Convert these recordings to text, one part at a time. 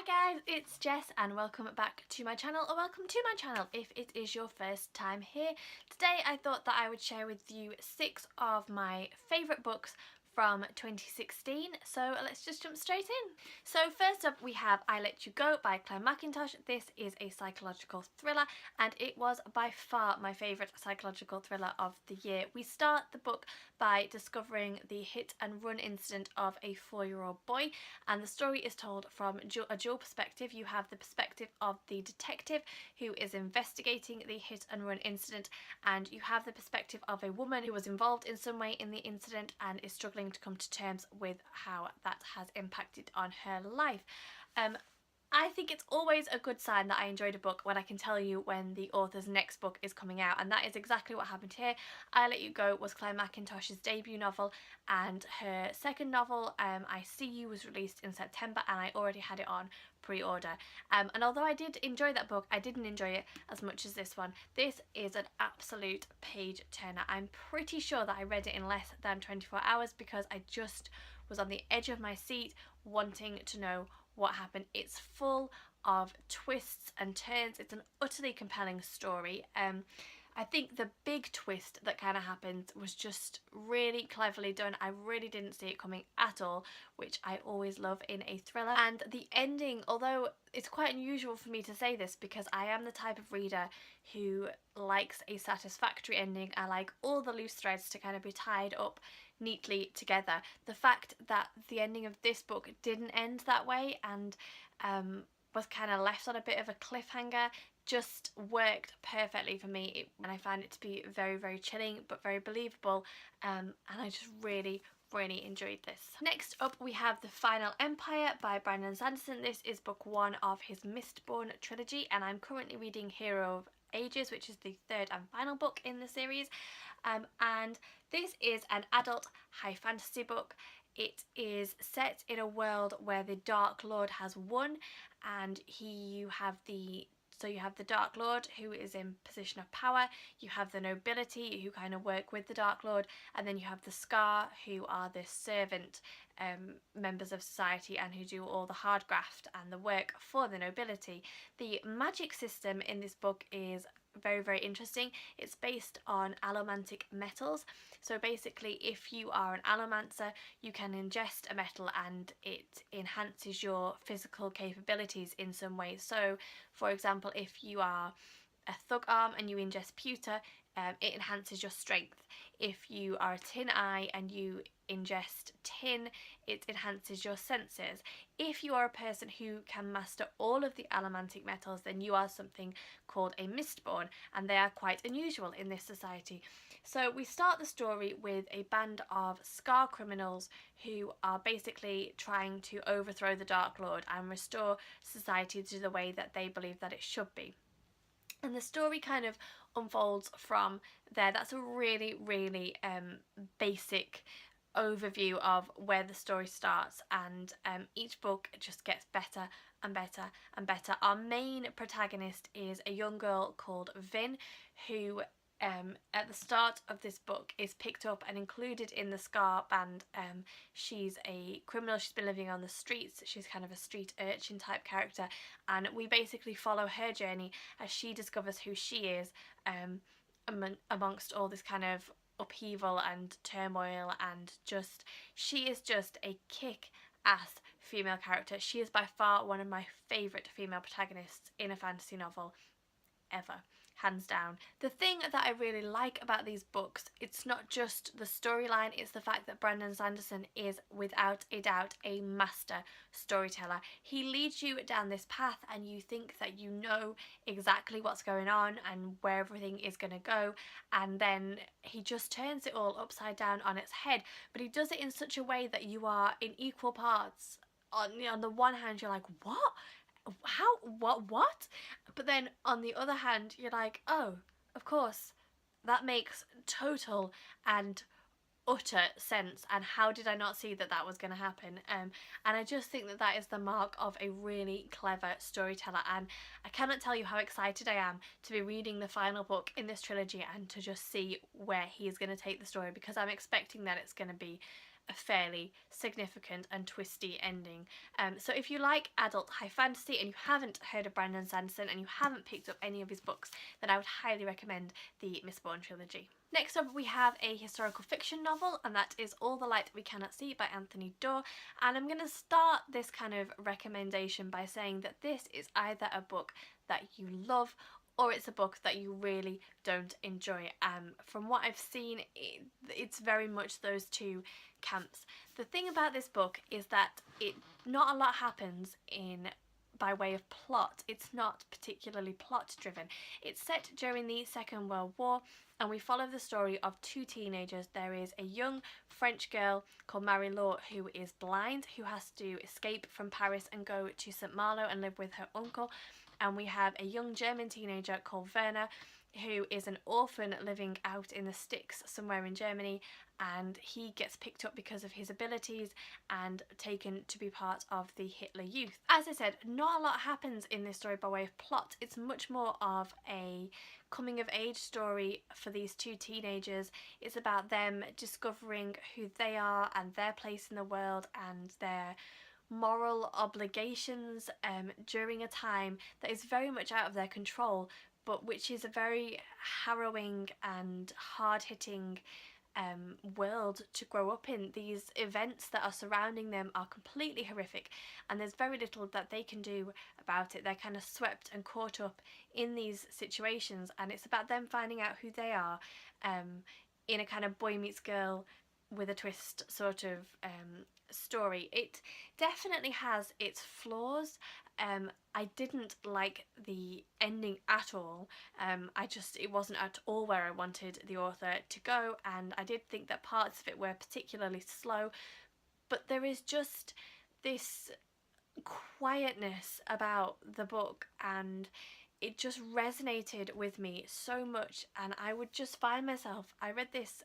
guys, it's Jess and welcome back to my channel, or welcome to my channel if it is your first time here. Today I thought that I would share with you 6 of my favourite books from 2016, so let's just jump straight in. So first up we have I Let You Go by Clare Mackintosh. This is a psychological thriller and it was by far my favourite psychological thriller of the year. We start the book by discovering the hit and run incident of a 4-year-old boy, and the story is told from a dual perspective. You have the perspective of the detective who is investigating the hit and run incident, and you have the perspective of a woman who was involved in some way in the incident and is struggling to come to terms with how that has impacted on her life. I think it's always a good sign that I enjoyed a book when I can tell you when the author's next book is coming out, and that is exactly what happened here. I Let You Go was Clare Mackintosh's debut novel, and her second novel, I See You, was released in September and I already had it on pre-order. And although I did enjoy that book, I didn't enjoy it as much as this one. This is an absolute page turner. I'm pretty sure that I read it in less than 24 hours because I just was on the edge of my seat wanting to know what happened. It's full of twists and turns. It's an utterly compelling story. I think the big twist that kind of happened was just really cleverly done. I really didn't see it coming at all, which I always love in a thriller. And the ending, although it's quite unusual for me to say this because I am the type of reader who likes a satisfactory ending. I like all the loose threads to kind of be tied up neatly together. The fact that the ending of this book didn't end that way and was kind of left on a bit of a cliffhanger just worked perfectly for me, and I found it to be very, very chilling but very believable, and I just really enjoyed this. Next up we have The Final Empire by Sanderson. This is book 1 of his Mistborn trilogy, and I'm currently reading Hero of Ages, which is the third and final book in the series, and this is an adult high fantasy book. It is set in a world where the Dark Lord has won, and you have the Dark Lord who is in position of power, you have the nobility who kind of work with the Dark Lord, and then you have the Scar who are the servant members of society and who do all the hard graft and the work for the nobility. The magic system in this book is very, very interesting. It's based on allomantic metals. So basically if you are an allomancer, you can ingest a metal and it enhances your physical capabilities in some way. So for example, if you are a thug arm and you ingest pewter, it enhances your strength. If you are a tin eye and you ingest tin, it enhances your senses. If you are a person who can master all of the allomantic metals, then you are something called a Mistborn, and they are quite unusual in this society. So we start the story with a band of Scar criminals who are basically trying to overthrow the Dark Lord and restore society to the way that they believe that it should be. And the story kind of unfolds from there. That's a really basic overview of where the story starts, and each book just gets better and better and better. Our main protagonist is a young girl called Vin, who at the start of this book is picked up and included in the Scar band. She's a criminal, she's been living on the streets, she's kind of a street urchin type character, and we basically follow her journey as she discovers who she is amongst all this kind of upheaval and turmoil, and she is just a kick-ass female character. She is by far one of my favourite female protagonists in a fantasy novel ever, hands down. The thing that I really like about these books, it's not just the storyline, it's the fact that Sanderson is without a doubt a master storyteller. He leads you down this path and you think that you know exactly what's going on and where everything is going to go, and then he just turns it all upside down on its head, but he does it in such a way that you are in equal parts. On the one hand you're like, what? How? What? But then on the other hand you're like, oh, of course, that makes total and utter sense, and how did I not see that that was going to happen? And I just think that that is the mark of a really clever storyteller, and I cannot tell you how excited I am to be reading the final book in this trilogy and to just see where he is going to take the story, because I'm expecting that it's going to be a fairly significant and twisty ending. So if you like adult high fantasy and you haven't heard of Brandon Sanderson and you haven't picked up any of his books, then I would highly recommend the Mistborn trilogy. Next up we have a historical fiction novel, and that is All the Light We Cannot See by Anthony Doerr. And I'm going to start this kind of recommendation by saying that this is either a book that you love or it's a book that you really don't enjoy. From what I've seen, it's very much those two camps. The thing about this book is that not a lot happens by way of plot. It's not particularly plot driven. It's set during the Second World War, and we follow the story of two teenagers. There is a young French girl called Marie-Laure who is blind, who has to escape from Paris and go to St. Malo and live with her uncle. And we have a young German teenager called Werner, who is an orphan living out in the sticks somewhere in Germany, and he gets picked up because of his abilities and taken to be part of the Hitler Youth. As I said, not a lot happens in this story by way of plot. It's much more of a coming of age story for these two teenagers. It's about them discovering who they are and their place in the world and their moral obligations during a time that is very much out of their control, but which is a very harrowing and hard-hitting world to grow up in. These events that are surrounding them are completely horrific, and there's very little that they can do about it. They're kind of swept and caught up in these situations, and it's about them finding out who they are in a kind of boy meets girl with a twist sort of story. It definitely has its flaws. I didn't like the ending at all. It wasn't at all where I wanted the author to go, and I did think that parts of it were particularly slow, but there is just this quietness about the book, and it just resonated with me so much. And I would just find myself, I read this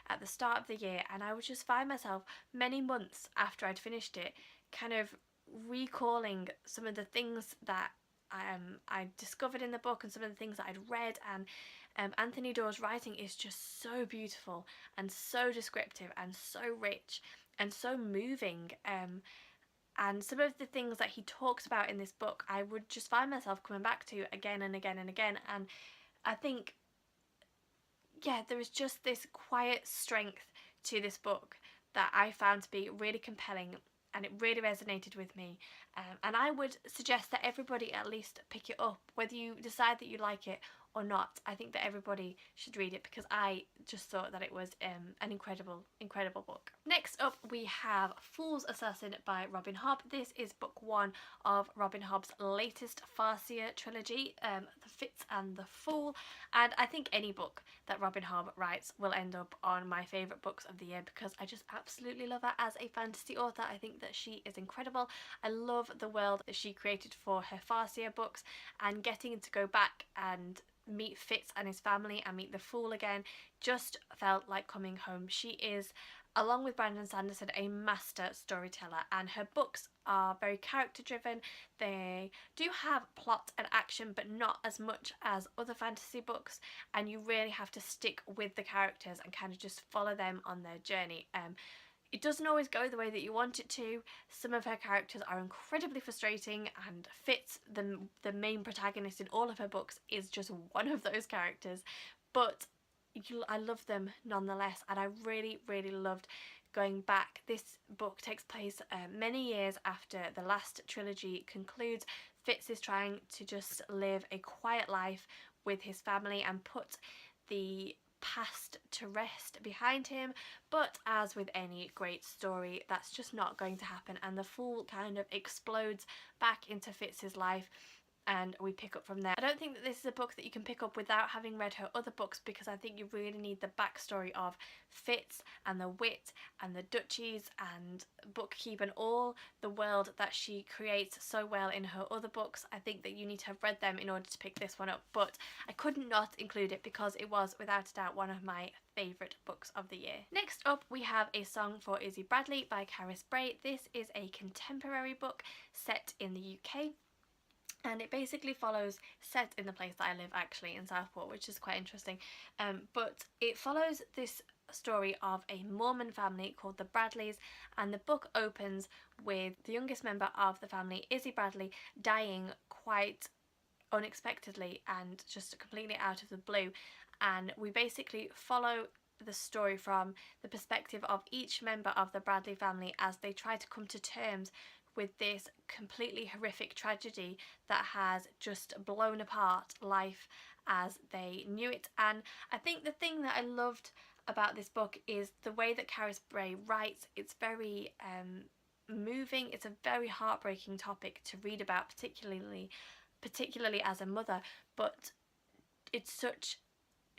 at the start of the year, and I would just find myself many months after I'd finished it kind of recalling some of the things that I discovered in the book and some of the things that I'd read. And Anthony Doerr's writing is just so beautiful and so descriptive and so rich and so moving. And some of the things that he talks about in this book, I would just find myself coming back to again and again and again. And I think, yeah, there is just this quiet strength to this book that I found to be really compelling, and it really resonated with me. And I would suggest that everybody at least pick it up, whether you decide that you like it or not. I think that everybody should read it, because I just thought that it was an incredible book. Next up we have Fool's Assassin by Robin Hobb. This is book one of Robin Hobb's latest Farseer trilogy, The Fitz and the Fool, and I think any book that Robin Hobb writes will end up on my favourite books of the year, because I just absolutely love her as a fantasy author. I think that she is incredible. I love the world that she created for her Farseer books, and getting to go back and meet Fitz and his family and meet the Fool again just felt like coming home. She is, along with Brandon Sanderson, a master storyteller, and her books are very character driven. They do have plot and action, but not as much as other fantasy books, and you really have to stick with the characters and kind of just follow them on their journey. It doesn't always go the way that you want it to. Some of her characters are incredibly frustrating, and Fitz, the main protagonist in all of her books, is just one of those characters, but I love them nonetheless, and I really loved going back. This book takes place many years after the last trilogy concludes. Fitz is trying to just live a quiet life with his family and put the past to rest behind him, but as with any great story, that's just not going to happen, and the Fool kind of explodes back into Fitz's life, and we pick up from there. I don't think that this is a book that you can pick up without having read her other books, because I think you really need the backstory of Fitz and the wit and the duchies and bookkeep and all the world that she creates so well in her other books. I think that you need to have read them in order to pick this one up, but I couldn't not include it because it was without a doubt one of my favourite books of the year. Next up we have A Song for Izzy Bradley by Carys Bray. This is a contemporary book set in the UK. And it basically follows, set in the place that I live actually, in Southport, which is quite interesting. But it follows this story of a Mormon family called the Bradleys, and the book opens with the youngest member of the family, Izzy Bradley, dying quite unexpectedly and just completely out of the blue. And we basically follow the story from the perspective of each member of the Bradley family as they try to come to terms with this completely horrific tragedy that has just blown apart life as they knew it. And I think the thing that I loved about this book is the way that Carys Bray writes. It's very moving. It's a very heartbreaking topic to read about, particularly as a mother, but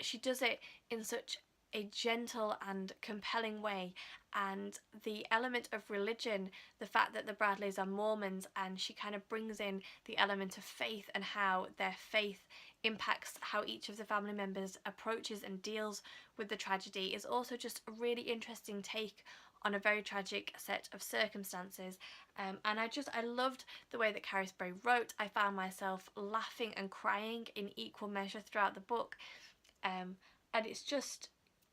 she does it in such a gentle and compelling way. And the element of religion, the fact that the Bradleys are Mormons, and she kind of brings in the element of faith and how their faith impacts how each of the family members approaches and deals with the tragedy, is also just a really interesting take on a very tragic set of circumstances. And I loved the way that Carys Bray wrote. I found myself laughing and crying in equal measure throughout the book. And it's just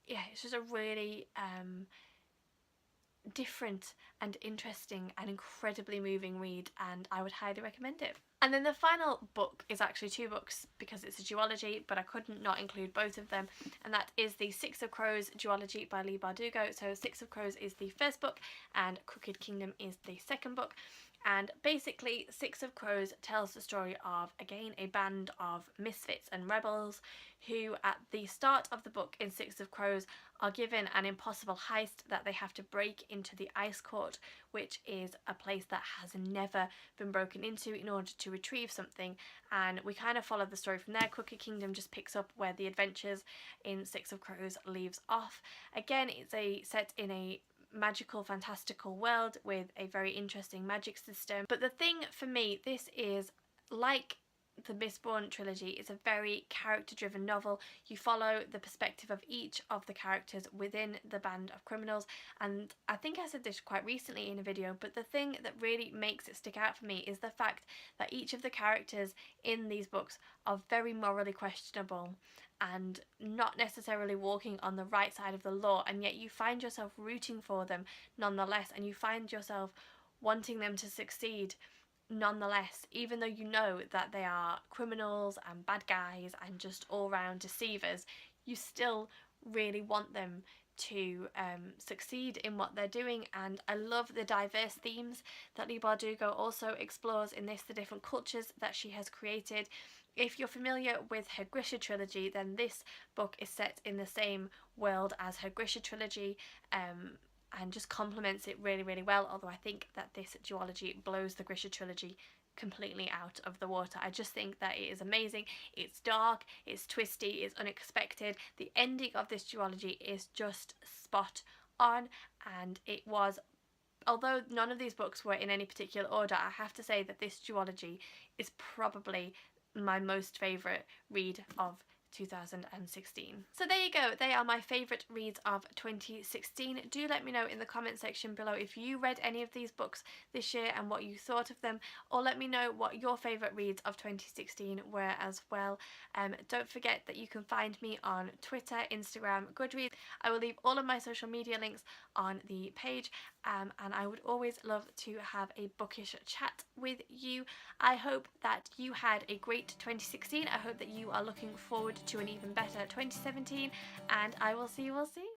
a really different and interesting and incredibly moving read, and I would highly recommend it. And then the final book is actually two books because it's a duology, but I couldn't not include both of them, and that is the Six of Crows duology by Leigh Bardugo. So Six of Crows is the first book and Crooked Kingdom is the second book. And basically, Six of Crows tells the story of, again, a band of misfits and rebels who, at the start of the book in Six of Crows, are given an impossible heist that they have to break into the Ice Court, which is a place that has never been broken into, in order to retrieve something. And we kind of follow the story from there. Crooked Kingdom just picks up where the adventures in Six of Crows leaves off. Again, it's set in a magical, fantastical world with a very interesting magic system. But the thing for me, this is like the Mistborn trilogy. It's a very character-driven novel. You follow the perspective of each of the characters within the band of criminals, and I think I said this quite recently in a video, but the thing that really makes it stick out for me is the fact that each of the characters in these books are very morally questionable and not necessarily walking on the right side of the law, and yet you find yourself rooting for them nonetheless, and you find yourself wanting them to succeed nonetheless, even though you know that they are criminals and bad guys and just all-round deceivers. You still really want them to succeed in what they're doing. And I love the diverse themes that Leigh Bardugo also explores in this, the different cultures that she has created. If you're familiar with her Grisha trilogy, then this book is set in the same world as her Grisha trilogy, and just complements it really, really well, although I think that this duology blows the Grisha trilogy completely out of the water. I just think that it is amazing. It's dark, it's twisty, it's unexpected. The ending of this duology is just spot on, and it was, although none of these books were in any particular order, I have to say that this duology is probably my most favourite read of 2016. So there you go, they are my favourite reads of 2016. Do let me know in the comment section below if you read any of these books this year and what you thought of them, or let me know what your favourite reads of 2016 were as well. Don't forget that you can find me on Twitter, Instagram, Goodreads. I will leave all of my social media links on the page, and I would always love to have a bookish chat with you. I hope that you had a great 2016. I hope that you are looking forward to an even better 2017, and I will see you all soon.